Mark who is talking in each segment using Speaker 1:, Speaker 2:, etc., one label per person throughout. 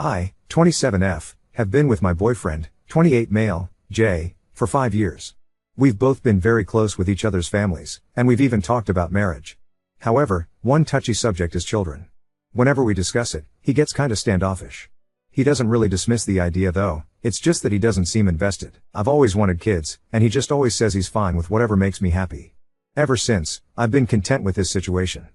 Speaker 1: I, 27F, have been with my boyfriend, 28 male, J, for 5 years. We've both been very close with each other's families, and we've even talked about marriage. However, one touchy subject is children. Whenever we discuss it, he gets kinda standoffish. He doesn't really dismiss the idea though, it's just that he doesn't seem invested. I've always wanted kids, and he just always says he's fine with whatever makes me happy. Ever since, I've been content with his situation.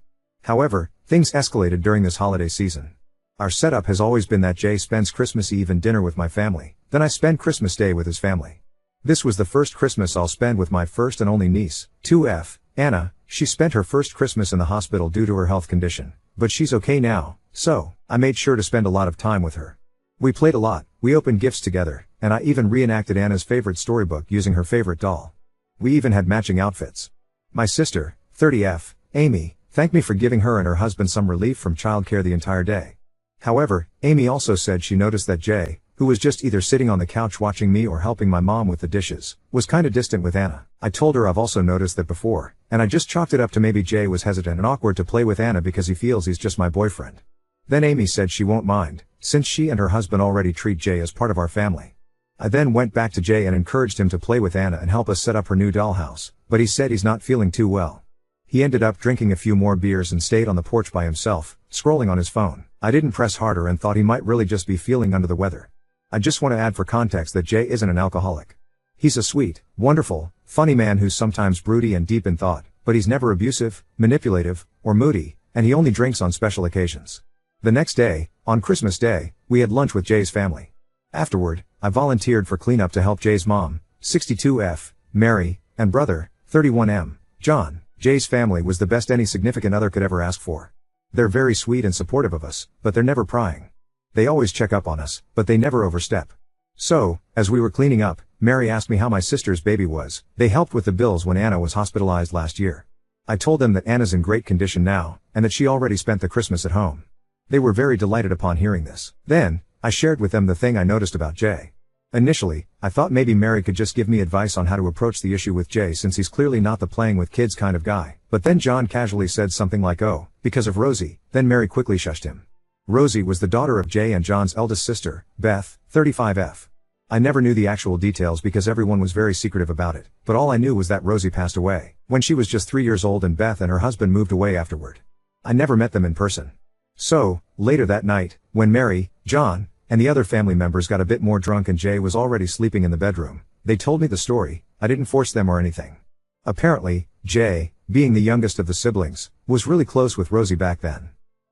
Speaker 1: However, things escalated during this holiday season. Our setup has always been that Jay spends Christmas Eve and dinner with my family, then I spend Christmas Day with his family. This was the first Christmas I'll spend with my first and only niece, 2F, Anna. She spent her first Christmas in the hospital due to her health condition, but she's okay now, so I made sure to spend a lot of time with her. We played a lot, we opened gifts together, and I even reenacted Anna's favorite storybook using her favorite doll. We even had matching outfits. My sister, 30F, Amy, thanked me for giving her and her husband some relief from childcare the entire day. However, Amy also said she noticed that Jay, who was just either sitting on the couch watching me or helping my mom with the dishes, was kinda distant with Anna. I told her I've also noticed that before, and I just chalked it up to maybe Jay was hesitant and awkward to play with Anna because he feels he's just my boyfriend. Then Amy said she won't mind, since she and her husband already treat Jay as part of our family. I then went back to Jay and encouraged him to play with Anna and help us set up her new dollhouse, but he said he's not feeling too well. He ended up drinking a few more beers and stayed on the porch by himself, scrolling on his phone. I didn't press harder and thought he might really just be feeling under the weather. I just want to add for context that Jay isn't an alcoholic. He's a sweet, wonderful, funny man who's sometimes broody and deep in thought, but he's never abusive, manipulative, or moody, and he only drinks on special occasions. The next day, on Christmas Day, we had lunch with Jay's family. Afterward, I volunteered for cleanup to help Jay's mom, 62F, Mary, and brother, 31M, John. Jay's family was the best any significant other could ever ask for. They're very sweet and supportive of us, but they're never prying. They always check up on us, but they never overstep. So, as we were cleaning up, Mary asked me how my sister's baby was. They helped with the bills when Anna was hospitalized last year. I told them that Anna's in great condition now, and that she already spent the Christmas at home. They were very delighted upon hearing this. Then, I shared with them the thing I noticed about Jay. Initially, I thought maybe Mary could just give me advice on how to approach the issue with Jay since he's clearly not the playing with kids kind of guy. But then John casually said something like, "Oh, because of Rosie," then Mary quickly shushed him. Rosie was the daughter of Jay and John's eldest sister, Beth, 35F. I never knew the actual details because everyone was very secretive about it, but all I knew was that Rosie passed away when she was just 3 years old and Beth and her husband moved away afterward. I never met them in person. So, later that night, when Mary, John, and the other family members got a bit more drunk and Jay was already sleeping in the bedroom, they told me the story. I didn't force them or anything. Apparently, Jay, being the youngest of the siblings, was really close with Rosie back then.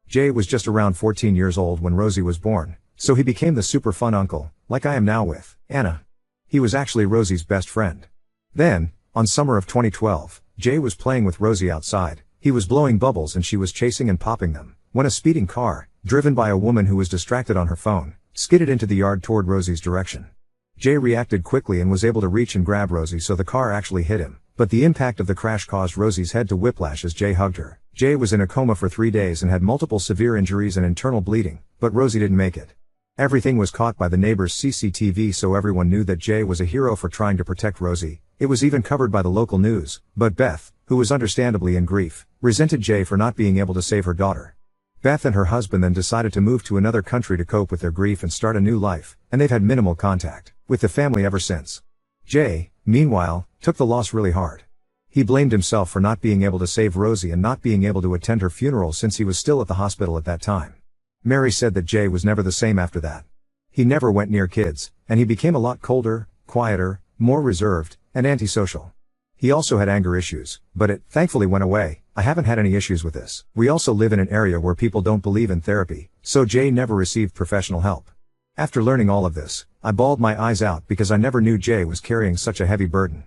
Speaker 1: Jay was just around 14 years old when Rosie was born, so he became the super fun uncle, like I am now with Anna. He was actually Rosie's best friend. Then, on summer of 2012, Jay was playing with Rosie outside. He was blowing bubbles and she was chasing and popping them, when a speeding car, driven by a woman who was distracted on her phone, skidded into the yard toward Rosie's direction. Jay reacted quickly and was able to reach and grab Rosie so the car actually hit him, but the impact of the crash caused Rosie's head to whiplash as Jay hugged her. Jay was in a coma for 3 days and had multiple severe injuries and internal bleeding, but Rosie didn't make it. Everything was caught by the neighbor's CCTV so everyone knew that Jay was a hero for trying to protect Rosie. It was even covered by the local news, but Beth, who was understandably in grief, resented Jay for not being able to save her daughter. Beth and her husband then decided to move to another country to cope with their grief and start a new life, and they've had minimal contact with the family ever since. Jay, meanwhile, took the loss really hard. He blamed himself for not being able to save Rosie and not being able to attend her funeral since he was still at the hospital at that time. Mary said that Jay was never the same after that. He never went near kids, and he became a lot colder, quieter, more reserved, and antisocial. He also had anger issues, but it thankfully went away. I haven't had any issues with this. We also live in an area where people don't believe in therapy, so Jay never received professional help. After learning all of this, I bawled my eyes out because I never knew Jay was carrying such a heavy burden.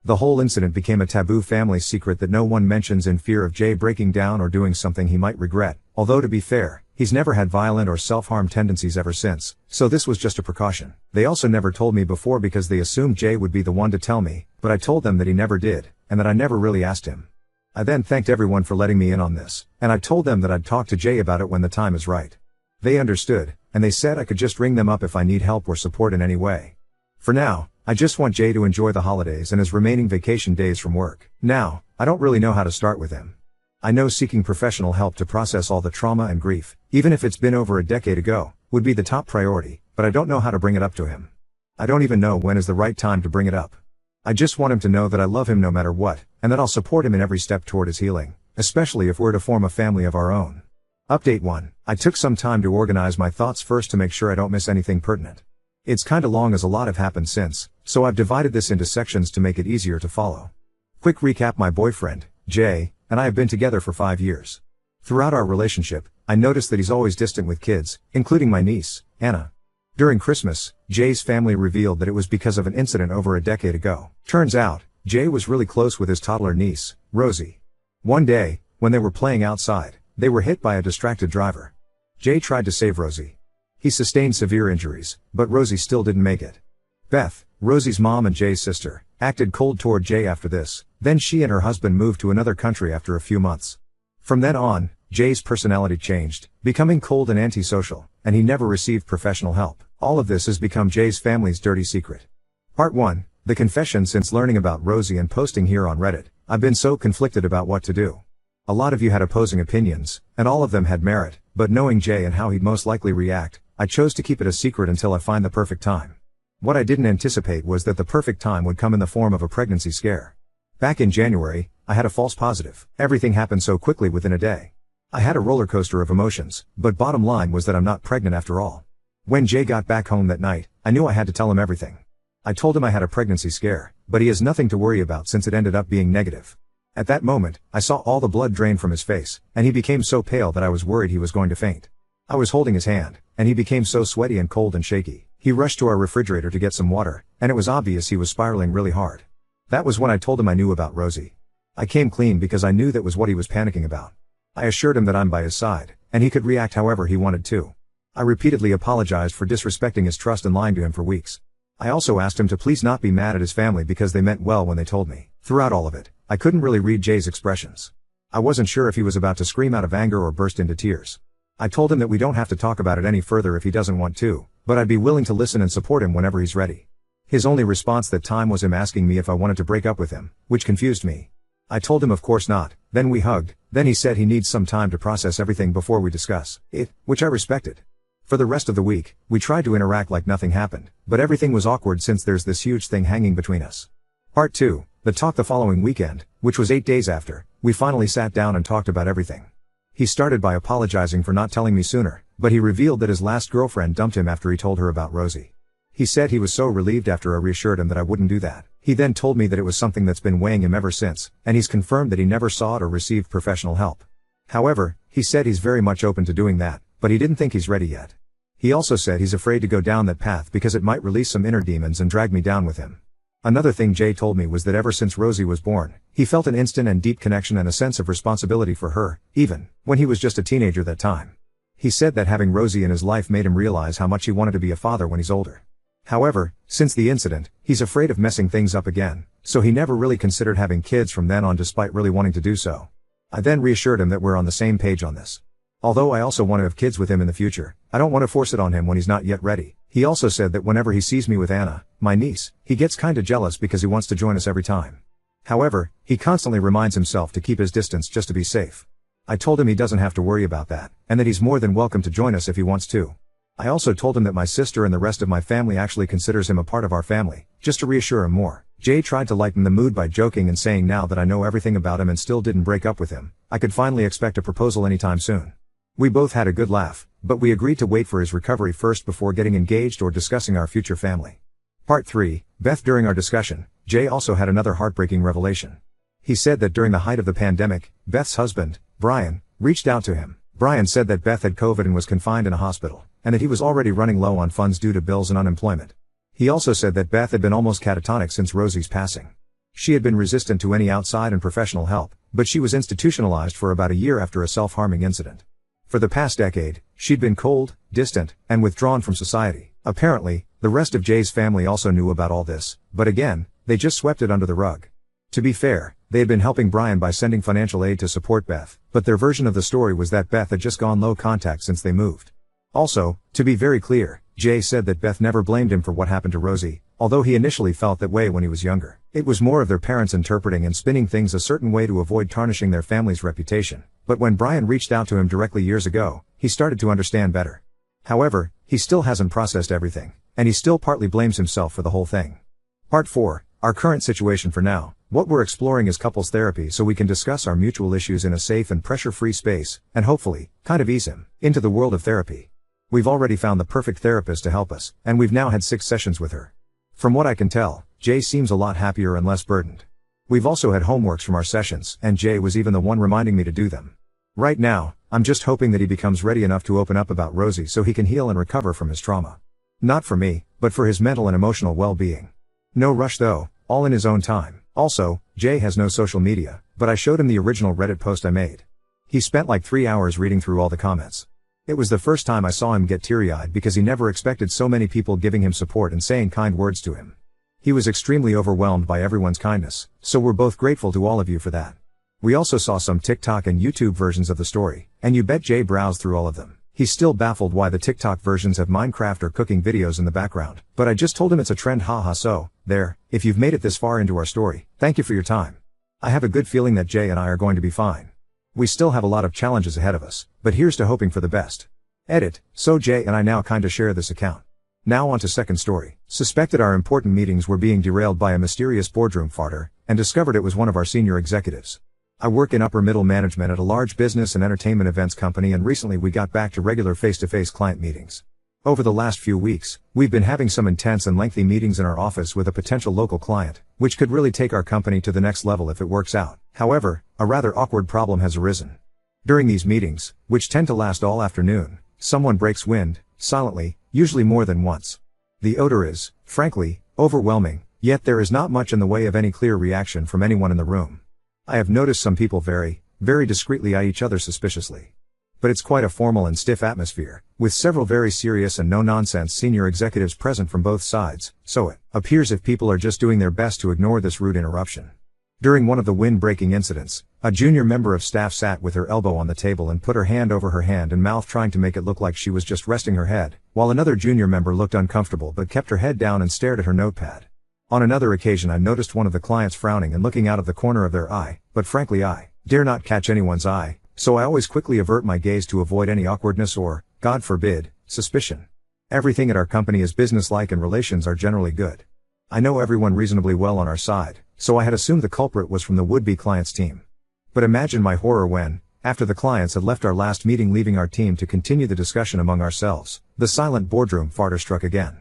Speaker 1: The whole incident became a taboo family secret that no one mentions in fear of Jay breaking down or doing something he might regret, although to be fair, he's never had violent or self-harm tendencies ever since, so this was just a precaution. They also never told me before because they assumed Jay would be the one to tell me, but I told them that he never did, and that I never really asked him. I then thanked everyone for letting me in on this, and I told them that I'd talk to Jay about it when the time is right. They understood, and they said I could just ring them up if I need help or support in any way. For now, I just want Jay to enjoy the holidays and his remaining vacation days from work. Now, I don't really know how to start with him. I know seeking professional help to process all the trauma and grief, even if it's been over a decade ago, would be the top priority, but I don't know how to bring it up to him. I don't even know when is the right time to bring it up. I just want him to know that I love him no matter what, and that I'll support him in every step toward his healing, especially if we're to form a family of our own. Update 1. I took some time to organize my thoughts first to make sure I don't miss anything pertinent. It's kinda long as a lot have happened since, so I've divided this into sections to make it easier to follow. Quick recap: my boyfriend, Jay, and I have been together for 5 years. Throughout our relationship, I noticed that he's always distant with kids, including my niece, Anna. During Christmas, Jay's family revealed that it was because of an incident over a decade ago. Turns out, Jay was really close with his toddler niece, Rosie. One day, when they were playing outside, they were hit by a distracted driver. Jay tried to save Rosie. He sustained severe injuries, but Rosie still didn't make it. Beth, Rosie's mom and Jay's sister, acted cold toward Jay after this, then she and her husband moved to another country after a few months. From then on, Jay's personality changed, becoming cold and antisocial, and he never received professional help. All of this has become Jay's family's dirty secret. Part 1. The confession. Since learning about Rosie and posting here on Reddit, I've been so conflicted about what to do. A lot of you had opposing opinions, and all of them had merit, but knowing Jay and how he'd most likely react, I chose to keep it a secret until I find the perfect time. What I didn't anticipate was that the perfect time would come in the form of a pregnancy scare. Back in January, I had a false positive. Everything happened so quickly within a day. I had a roller coaster of emotions, but bottom line was that I'm not pregnant after all. When Jay got back home that night, I knew I had to tell him everything. I told him I had a pregnancy scare, but he has nothing to worry about since it ended up being negative. At that moment, I saw all the blood drain from his face, and he became so pale that I was worried he was going to faint. I was holding his hand, and he became so sweaty and cold and shaky. He rushed to our refrigerator to get some water, and it was obvious he was spiraling really hard. That was when I told him I knew about Rosie. I came clean because I knew that was what he was panicking about. I assured him that I'm by his side, and he could react however he wanted to. I repeatedly apologized for disrespecting his trust and lying to him for weeks. I also asked him to please not be mad at his family because they meant well when they told me. Throughout all of it, I couldn't really read Jay's expressions. I wasn't sure if he was about to scream out of anger or burst into tears. I told him that we don't have to talk about it any further if he doesn't want to, but I'd be willing to listen and support him whenever he's ready. His only response that time was him asking me if I wanted to break up with him, which confused me. I told him of course not, then we hugged, then he said he needs some time to process everything before we discuss it, which I respected. For the rest of the week, we tried to interact like nothing happened, but everything was awkward since there's this huge thing hanging between us. Part 2. The talk. The following weekend, which was 8 days after, we finally sat down and talked about everything. He started by apologizing for not telling me sooner, but he revealed that his last girlfriend dumped him after he told her about Rosie. He said he was so relieved after I reassured him that I wouldn't do that. He then told me that it was something that's been weighing him ever since, and he's confirmed that he never sought or received professional help. However, he said he's very much open to doing that, but he didn't think he's ready yet. He also said he's afraid to go down that path because it might release some inner demons and drag me down with him. Another thing Jay told me was that ever since Rosie was born, he felt an instant and deep connection and a sense of responsibility for her, even when he was just a teenager that time. He said that having Rosie in his life made him realize how much he wanted to be a father when he's older. However, since the incident, he's afraid of messing things up again, so he never really considered having kids from then on despite really wanting to do so. I then reassured him that we're on the same page on this. Although I also want to have kids with him in the future, I don't want to force it on him when he's not yet ready. He also said that whenever he sees me with Anna, my niece, he gets kinda jealous because he wants to join us every time. However, he constantly reminds himself to keep his distance just to be safe. I told him he doesn't have to worry about that, and that he's more than welcome to join us if he wants to. I also told him that my sister and the rest of my family actually considers him a part of our family, just to reassure him more. Jay tried to lighten the mood by joking and saying now that I know everything about him and still didn't break up with him, I could finally expect a proposal anytime soon. We both had a good laugh, but we agreed to wait for his recovery first before getting engaged or discussing our future family. Part 3. Beth. During our discussion, Jay also had another heartbreaking revelation. He said that during the height of the pandemic, Beth's husband, Brian, reached out to him. Brian said that Beth had COVID and was confined in a hospital, and that he was already running low on funds due to bills and unemployment. He also said that Beth had been almost catatonic since Rosie's passing. She had been resistant to any outside and professional help, but she was institutionalized for about a year after a self-harming incident. For the past decade, she'd been cold, distant, and withdrawn from society. Apparently, the rest of Jay's family also knew about all this, but again, they just swept it under the rug. To be fair, they had been helping Brian by sending financial aid to support Beth, but their version of the story was that Beth had just gone low contact since they moved. Also, to be very clear, Jay said that Beth never blamed him for what happened to Rosie, although he initially felt that way when he was younger. It was more of their parents interpreting and spinning things a certain way to avoid tarnishing their family's reputation. But when Brian reached out to him directly years ago, he started to understand better. However, he still hasn't processed everything, and he still partly blames himself for the whole thing. Part 4. Our current situation for now. What we're exploring is couples therapy so we can discuss our mutual issues in a safe and pressure-free space, and hopefully, kind of ease him into the world of therapy. We've already found the perfect therapist to help us, and we've now had 6 sessions with her. From what I can tell, Jay seems a lot happier and less burdened. We've also had homeworks from our sessions, and Jay was even the one reminding me to do them. Right now, I'm just hoping that he becomes ready enough to open up about Rosie so he can heal and recover from his trauma. Not for me, but for his mental and emotional well-being. No rush though, all in his own time. Also, Jay has no social media, but I showed him the original Reddit post I made. He spent like 3 hours reading through all the comments. It was the first time I saw him get teary-eyed because he never expected so many people giving him support and saying kind words to him. He was extremely overwhelmed by everyone's kindness, so we're both grateful to all of you for that. We also saw some TikTok and YouTube versions of the story, and you bet Jay browsed through all of them. He's still baffled why the TikTok versions have Minecraft or cooking videos in the background, but I just told him it's a trend, haha. So, there, if you've made it this far into our story, thank you for your time. I have a good feeling that Jay and I are going to be fine. We still have a lot of challenges ahead of us, but here's to hoping for the best. Edit. So Jay and I now kinda share this account. Now on to second story. Suspected our important meetings were being derailed by a mysterious boardroom farter, and discovered it was one of our senior executives. I work in upper middle management at a large business and entertainment events company, and recently we got back to regular face-to-face client meetings. Over the last few weeks, we've been having some intense and lengthy meetings in our office with a potential local client, which could really take our company to the next level if it works out. However, a rather awkward problem has arisen. During these meetings, which tend to last all afternoon, someone breaks wind, silently, usually more than once. The odor is, frankly, overwhelming, yet there is not much in the way of any clear reaction from anyone in the room. I have noticed some people very discreetly eye each other suspiciously. But it's quite a formal and stiff atmosphere, with several very serious and no-nonsense senior executives present from both sides, so it appears if people are just doing their best to ignore this rude interruption. During one of the wind-breaking incidents, a junior member of staff sat with her elbow on the table and put her hand over her hand and mouth, trying to make it look like she was just resting her head, while another junior member looked uncomfortable but kept her head down and stared at her notepad. On another occasion I noticed one of the clients frowning and looking out of the corner of their eye, but frankly I dare not catch anyone's eye, so I always quickly avert my gaze to avoid any awkwardness or, God forbid, suspicion. Everything at our company is businesslike and relations are generally good. I know everyone reasonably well on our side, so I had assumed the culprit was from the would-be client's team. But imagine my horror when, after the clients had left our last meeting leaving our team to continue the discussion among ourselves, the silent boardroom farter struck again.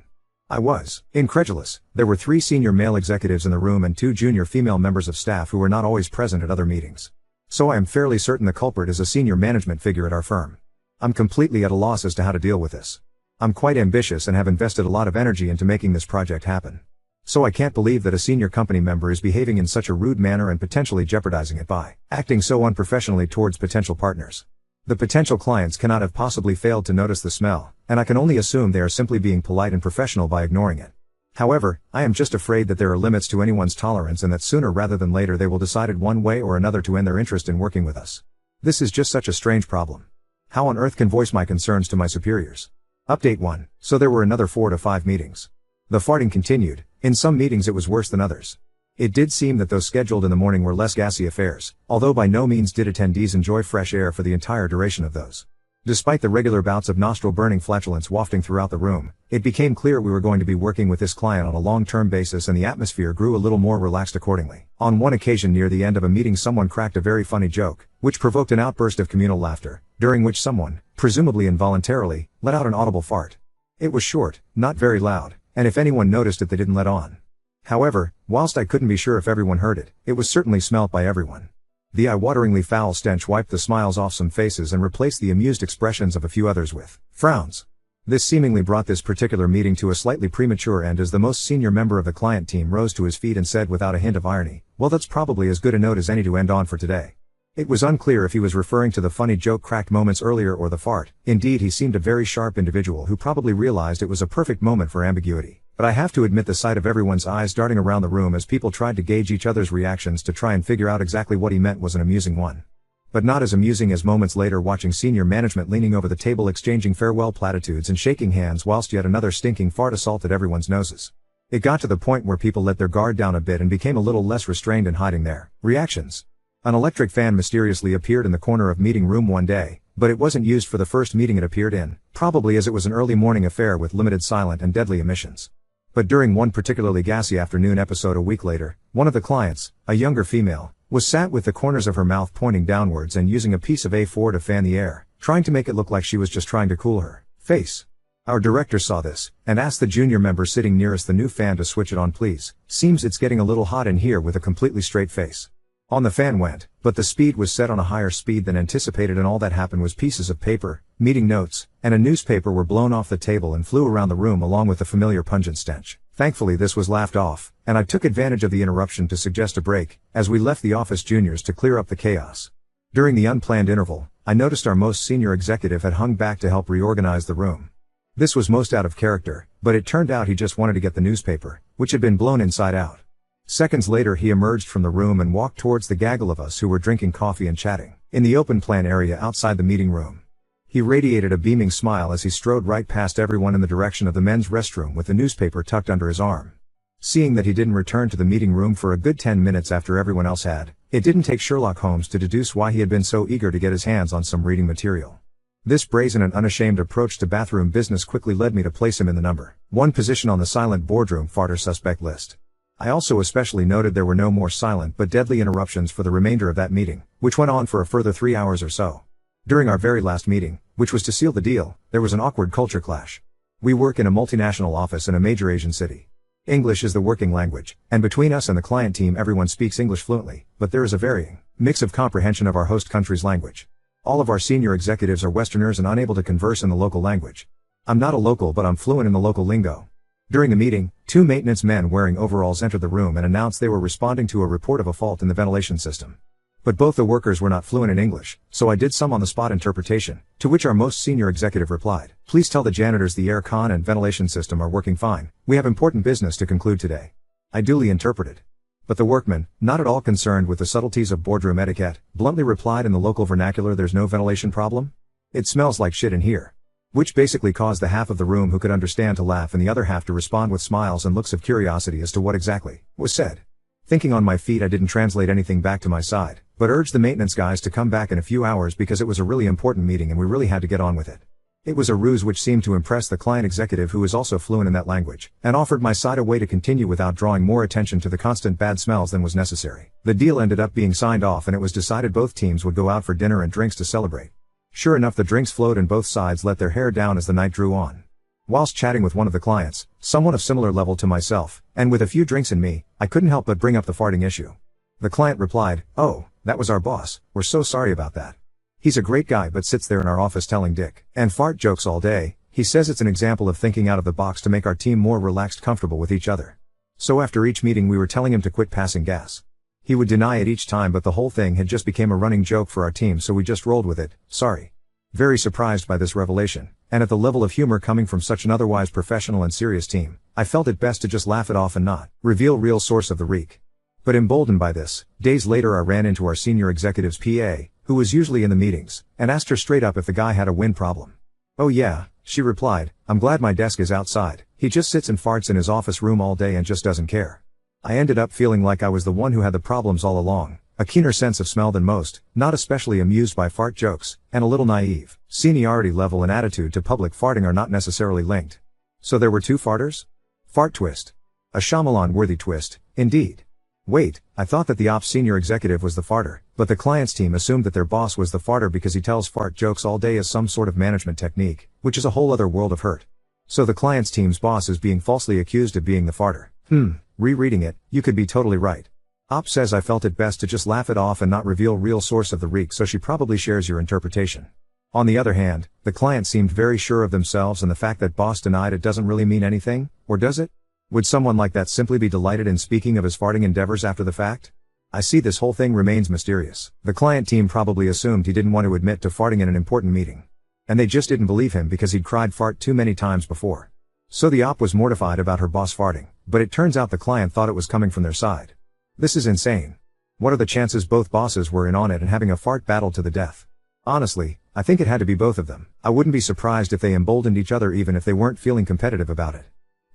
Speaker 1: I was incredulous. There were 3 senior male executives in the room and 2 junior female members of staff who were not always present at other meetings. So I am fairly certain the culprit is a senior management figure at our firm. I'm completely at a loss as to how to deal with this. I'm quite ambitious and have invested a lot of energy into making this project happen. So I can't believe that a senior company member is behaving in such a rude manner and potentially jeopardizing it by acting so unprofessionally towards potential partners. The potential clients cannot have possibly failed to notice the smell, and I can only assume they are simply being polite and professional by ignoring it. However, I am just afraid that there are limits to anyone's tolerance and that sooner rather than later they will decide it one way or another to end their interest in working with us. This is just such a strange problem. How on earth can voice my concerns to my superiors? Update 1. So there were another 4 to 5 meetings. The farting continued. In some meetings it was worse than others. It did seem that those scheduled in the morning were less gassy affairs, although by no means did attendees enjoy fresh air for the entire duration of those. Despite the regular bouts of nostril-burning flatulence wafting throughout the room, it became clear we were going to be working with this client on a long-term basis, and the atmosphere grew a little more relaxed accordingly. On one occasion near the end of a meeting someone cracked a very funny joke, which provoked an outburst of communal laughter, during which someone, presumably involuntarily, let out an audible fart. It was short, not very loud, and if anyone noticed it they didn't let on. However, whilst I couldn't be sure if everyone heard it, it was certainly smelt by everyone. The eye-wateringly foul stench wiped the smiles off some faces and replaced the amused expressions of a few others with frowns. This seemingly brought this particular meeting to a slightly premature end as the most senior member of the client team rose to his feet and said without a hint of irony, "Well, that's probably as good a note as any to end on for today." It was unclear if he was referring to the funny joke cracked moments earlier or the fart. Indeed, he seemed a very sharp individual who probably realized it was a perfect moment for ambiguity. But I have to admit the sight of everyone's eyes darting around the room as people tried to gauge each other's reactions to try and figure out exactly what he meant was an amusing one. But not as amusing as moments later watching senior management leaning over the table exchanging farewell platitudes and shaking hands whilst yet another stinking fart assaulted everyone's noses. It got to the point where people let their guard down a bit and became a little less restrained in hiding their reactions. An electric fan mysteriously appeared in the corner of meeting room one day, but it wasn't used for the first meeting it appeared in, probably as it was an early morning affair with limited silent and deadly emissions. But during one particularly gassy afternoon episode a week later, one of the clients, a younger female, was sat with the corners of her mouth pointing downwards and using a piece of A4 to fan the air, trying to make it look like she was just trying to cool her face. Our director saw this, and asked the junior member sitting nearest the new fan to switch it on please. Seems it's getting a little hot in here with a completely straight face. On the fan went, but the speed was set on a higher speed than anticipated and all that happened was pieces of paper, meeting notes, and a newspaper were blown off the table and flew around the room along with the familiar pungent stench. Thankfully this was laughed off, and I took advantage of the interruption to suggest a break, as we left the office juniors to clear up the chaos. During the unplanned interval, I noticed our most senior executive had hung back to help reorganize the room. This was most out of character, but it turned out he just wanted to get the newspaper, which had been blown inside out. Seconds later he emerged from the room and walked towards the gaggle of us who were drinking coffee and chatting, in the open plan area outside the meeting room. He radiated a beaming smile as he strode right past everyone in the direction of the men's restroom with the newspaper tucked under his arm. Seeing that he didn't return to the meeting room for a good 10 minutes after everyone else had, it didn't take Sherlock Holmes to deduce why he had been so eager to get his hands on some reading material. This brazen and unashamed approach to bathroom business quickly led me to place him in the number 1 position on the silent boardroom farter suspect list. I also especially noted there were no more silent but deadly interruptions for the remainder of that meeting, which went on for a further 3 hours or so. During our very last meeting, which was to seal the deal, there was an awkward culture clash. We work in a multinational office in a major Asian city. English is the working language, and between us and the client team everyone speaks English fluently, but there is a varying mix of comprehension of our host country's language. All of our senior executives are Westerners and unable to converse in the local language. I'm not a local but I'm fluent in the local lingo. During the meeting, 2 maintenance men wearing overalls entered the room and announced they were responding to a report of a fault in the ventilation system. But both the workers were not fluent in English, so I did some on-the-spot interpretation, to which our most senior executive replied, "Please tell the janitors the air con and ventilation system are working fine, we have important business to conclude today." I duly interpreted. But the workman, not at all concerned with the subtleties of boardroom etiquette, bluntly replied in the local vernacular, "There's no ventilation problem? It smells like shit in here." Which basically caused the half of the room who could understand to laugh and the other half to respond with smiles and looks of curiosity as to what exactly was said. Thinking on my feet I didn't translate anything back to my side, but urged the maintenance guys to come back in a few hours because it was a really important meeting and we really had to get on with it. It was a ruse which seemed to impress the client executive who was also fluent in that language, and offered my side a way to continue without drawing more attention to the constant bad smells than was necessary. The deal ended up being signed off and it was decided both teams would go out for dinner and drinks to celebrate. Sure enough the drinks flowed and both sides let their hair down as the night drew on. Whilst chatting with one of the clients, someone of similar level to myself, and with a few drinks in me, I couldn't help but bring up the farting issue. The client replied, "Oh, that was our boss, we're so sorry about that. He's a great guy but sits there in our office telling dick and fart jokes all day. He says it's an example of thinking out of the box to make our team more relaxed, comfortable with each other." So after each meeting we were telling him to quit passing gas. He would deny it each time but the whole thing had just became a running joke for our team so we just rolled with it, sorry. Very surprised by this revelation, and at the level of humor coming from such an otherwise professional and serious team, I felt it best to just laugh it off and not reveal real source of the reek. But emboldened by this, days later I ran into our senior executive's PA, who was usually in the meetings, and asked her straight up if the guy had a wind problem. "Oh yeah," she replied, "I'm glad my desk is outside, he just sits and farts in his office room all day and just doesn't care." I ended up feeling like I was the one who had the problems all along, a keener sense of smell than most, not especially amused by fart jokes, and a little naive. Seniority level and attitude to public farting are not necessarily linked. So there were 2 farters? Fart twist. A Shyamalan-worthy twist, indeed. Wait, I thought that the ops senior executive was the farter, but the client's team assumed that their boss was the farter because he tells fart jokes all day as some sort of management technique, which is a whole other world of hurt. So the client's team's boss is being falsely accused of being the farter. Rereading it, you could be totally right. Ops says I felt it best to just laugh it off and not reveal real source of the reek, so she probably shares your interpretation. On the other hand, the client seemed very sure of themselves and the fact that boss denied it doesn't really mean anything, or does it? Would someone like that simply be delighted in speaking of his farting endeavors after the fact? I see this whole thing remains mysterious. The client team probably assumed he didn't want to admit to farting in an important meeting. And they just didn't believe him because he'd cried fart too many times before. So the op was mortified about her boss farting, but it turns out the client thought it was coming from their side. This is insane. What are the chances both bosses were in on it and having a fart battle to the death? Honestly, I think it had to be both of them. I wouldn't be surprised if they emboldened each other even if they weren't feeling competitive about it.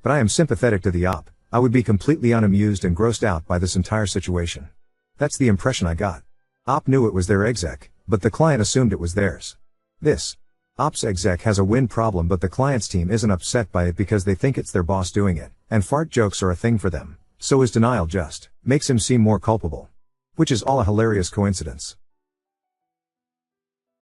Speaker 1: But I am sympathetic to the op. I would be completely unamused and grossed out by this entire situation. That's the impression I got. Op knew it was their exec, but the client assumed it was theirs. This Op's exec has a win problem, but the client's team isn't upset by it because they think it's their boss doing it, and fart jokes are a thing for them, so his denial just makes him seem more culpable. Which is all a hilarious coincidence.